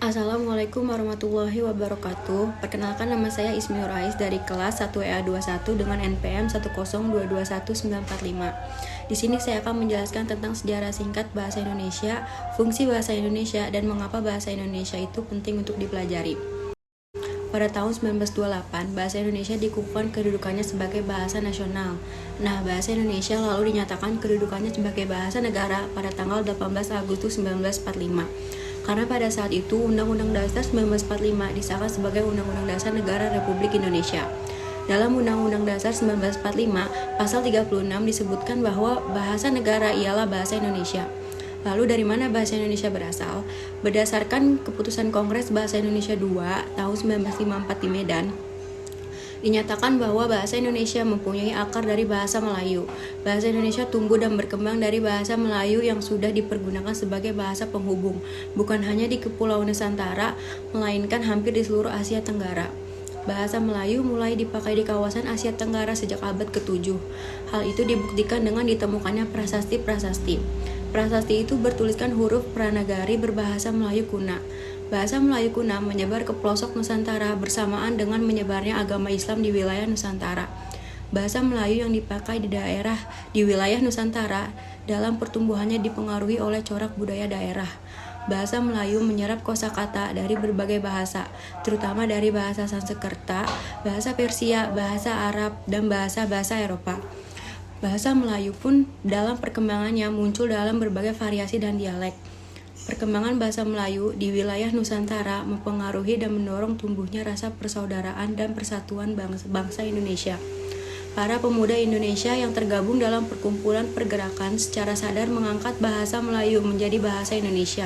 Assalamualaikum warahmatullahi wabarakatuh. Perkenalkan, nama saya Ismi Nurais dari kelas 1EA21 dengan NPM 102219145. Di sini saya akan menjelaskan tentang sejarah singkat bahasa Indonesia, fungsi bahasa Indonesia, dan mengapa bahasa Indonesia itu penting untuk dipelajari. Pada tahun 1928, bahasa Indonesia dikukuhkan kedudukannya sebagai bahasa nasional. Nah, bahasa Indonesia lalu dinyatakan kedudukannya sebagai bahasa negara pada tanggal 18 Agustus 1945. Karena pada saat itu Undang-Undang Dasar 1945 disahkan sebagai Undang-Undang Dasar Negara Republik Indonesia. Dalam Undang-Undang Dasar 1945, pasal 36 disebutkan bahwa bahasa negara ialah bahasa Indonesia. Lalu dari mana bahasa Indonesia berasal? Berdasarkan keputusan Kongres Bahasa Indonesia II tahun 1954 di Medan, dinyatakan bahwa bahasa Indonesia mempunyai akar dari bahasa Melayu. Bahasa Indonesia tumbuh dan berkembang dari bahasa Melayu yang sudah dipergunakan sebagai bahasa penghubung, bukan hanya di Kepulauan Nusantara, melainkan hampir di seluruh Asia Tenggara. Bahasa Melayu mulai dipakai di kawasan Asia Tenggara sejak abad ke-7. Hal itu dibuktikan dengan ditemukannya prasasti-prasasti. Prasasti itu bertuliskan huruf Pranagari berbahasa Melayu kuna. Bahasa Melayu kuna menyebar ke pelosok Nusantara bersamaan dengan menyebarnya agama Islam di wilayah Nusantara. Bahasa Melayu yang dipakai di wilayah Nusantara dalam pertumbuhannya dipengaruhi oleh corak budaya daerah. Bahasa Melayu menyerap kosakata dari berbagai bahasa, terutama dari bahasa Sanskerta, bahasa Persia, bahasa Arab, dan bahasa-bahasa Eropa. Bahasa Melayu pun dalam perkembangannya muncul dalam berbagai variasi dan dialek. Perkembangan bahasa Melayu di wilayah Nusantara mempengaruhi dan mendorong tumbuhnya rasa persaudaraan dan persatuan bangsa Indonesia. Para pemuda Indonesia yang tergabung dalam perkumpulan pergerakan secara sadar mengangkat bahasa Melayu menjadi bahasa Indonesia,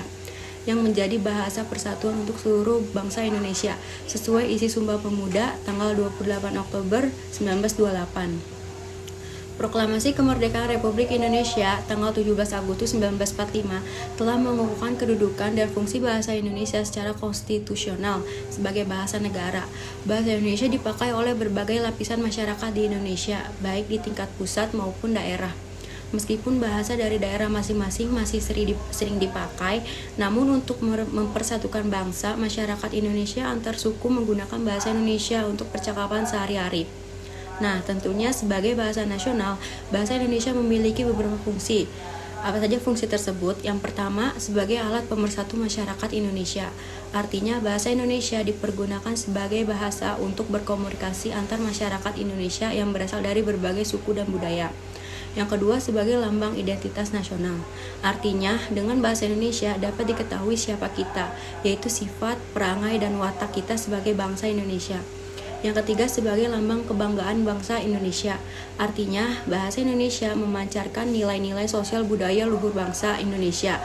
yang menjadi bahasa persatuan untuk seluruh bangsa Indonesia, sesuai isi Sumpah Pemuda tanggal 28 Oktober 1928. Proklamasi Kemerdekaan Republik Indonesia tanggal 17 Agustus 1945 telah mengukuhkan kedudukan dan fungsi bahasa Indonesia secara konstitusional sebagai bahasa negara. Bahasa Indonesia dipakai oleh berbagai lapisan masyarakat di Indonesia, baik di tingkat pusat maupun daerah. Meskipun bahasa dari daerah masing-masing masih sering dipakai, namun untuk mempersatukan bangsa, masyarakat Indonesia antar suku menggunakan bahasa Indonesia untuk percakapan sehari-hari. Nah, tentunya sebagai bahasa nasional, bahasa Indonesia memiliki beberapa fungsi. Apa saja fungsi tersebut? Yang pertama, sebagai alat pemersatu masyarakat Indonesia. Artinya, bahasa Indonesia dipergunakan sebagai bahasa untuk berkomunikasi antar masyarakat Indonesia yang berasal dari berbagai suku dan budaya. Yang kedua, sebagai lambang identitas nasional. Artinya, dengan bahasa Indonesia dapat diketahui siapa kita, yaitu sifat, perangai, dan watak kita sebagai bangsa Indonesia. Yang ketiga, sebagai lambang kebanggaan bangsa Indonesia. Artinya, bahasa Indonesia memancarkan nilai-nilai sosial budaya luhur bangsa Indonesia.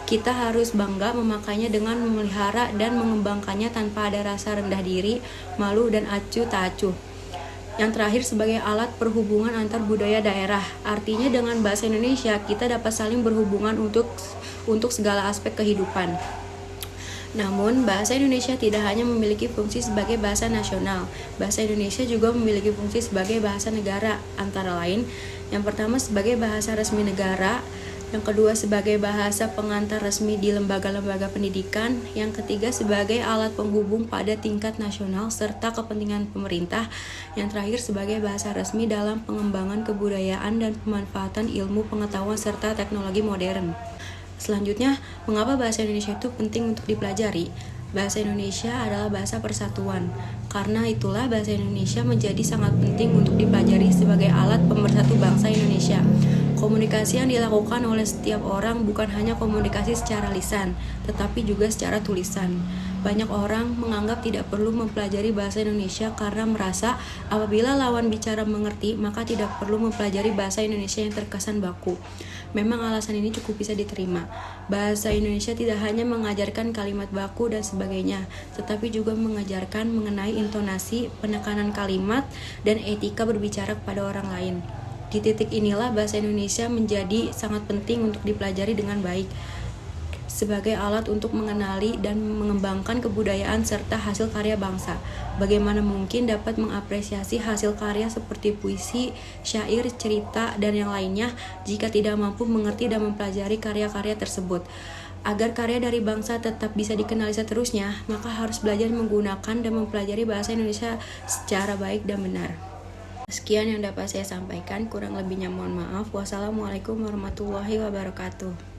Kita harus bangga memakainya dengan memelihara dan mengembangkannya tanpa ada rasa rendah diri, malu, dan acuh tak acuh. Yang terakhir, sebagai alat perhubungan antar budaya daerah. Artinya, dengan bahasa Indonesia kita dapat saling berhubungan untuk segala aspek kehidupan. Namun, bahasa Indonesia tidak hanya memiliki fungsi sebagai bahasa nasional. Bahasa Indonesia juga memiliki fungsi sebagai bahasa negara, antara lain, yang pertama sebagai bahasa resmi negara, yang kedua sebagai bahasa pengantar resmi di lembaga-lembaga pendidikan, yang ketiga sebagai alat penghubung pada tingkat nasional serta kepentingan pemerintah, yang terakhir sebagai bahasa resmi dalam pengembangan kebudayaan dan pemanfaatan ilmu pengetahuan serta teknologi modern. Selanjutnya, mengapa bahasa Indonesia itu penting untuk dipelajari? Bahasa Indonesia adalah bahasa persatuan. Karena itulah bahasa Indonesia menjadi sangat penting untuk dipelajari sebagai alat pemersatu bangsa Indonesia. Komunikasi yang dilakukan oleh setiap orang bukan hanya komunikasi secara lisan, tetapi juga secara tulisan. Banyak orang menganggap tidak perlu mempelajari bahasa Indonesia karena merasa apabila lawan bicara mengerti, maka tidak perlu mempelajari bahasa Indonesia yang terkesan baku. Memang alasan ini cukup bisa diterima. Bahasa Indonesia tidak hanya mengajarkan kalimat baku dan sebagainya, tetapi juga mengajarkan mengenai intonasi, penekanan kalimat, dan etika berbicara kepada orang lain. Di titik inilah bahasa Indonesia menjadi sangat penting untuk dipelajari dengan baik, sebagai alat untuk mengenali dan mengembangkan kebudayaan serta hasil karya bangsa. Bagaimana mungkin dapat mengapresiasi hasil karya seperti puisi, syair, cerita, dan yang lainnya jika tidak mampu mengerti dan mempelajari karya-karya tersebut. Agar karya dari bangsa tetap bisa dikenali seterusnya, maka harus belajar menggunakan dan mempelajari bahasa Indonesia secara baik dan benar. Sekian yang dapat saya sampaikan, kurang lebihnya mohon maaf. Wassalamualaikum warahmatullahi wabarakatuh.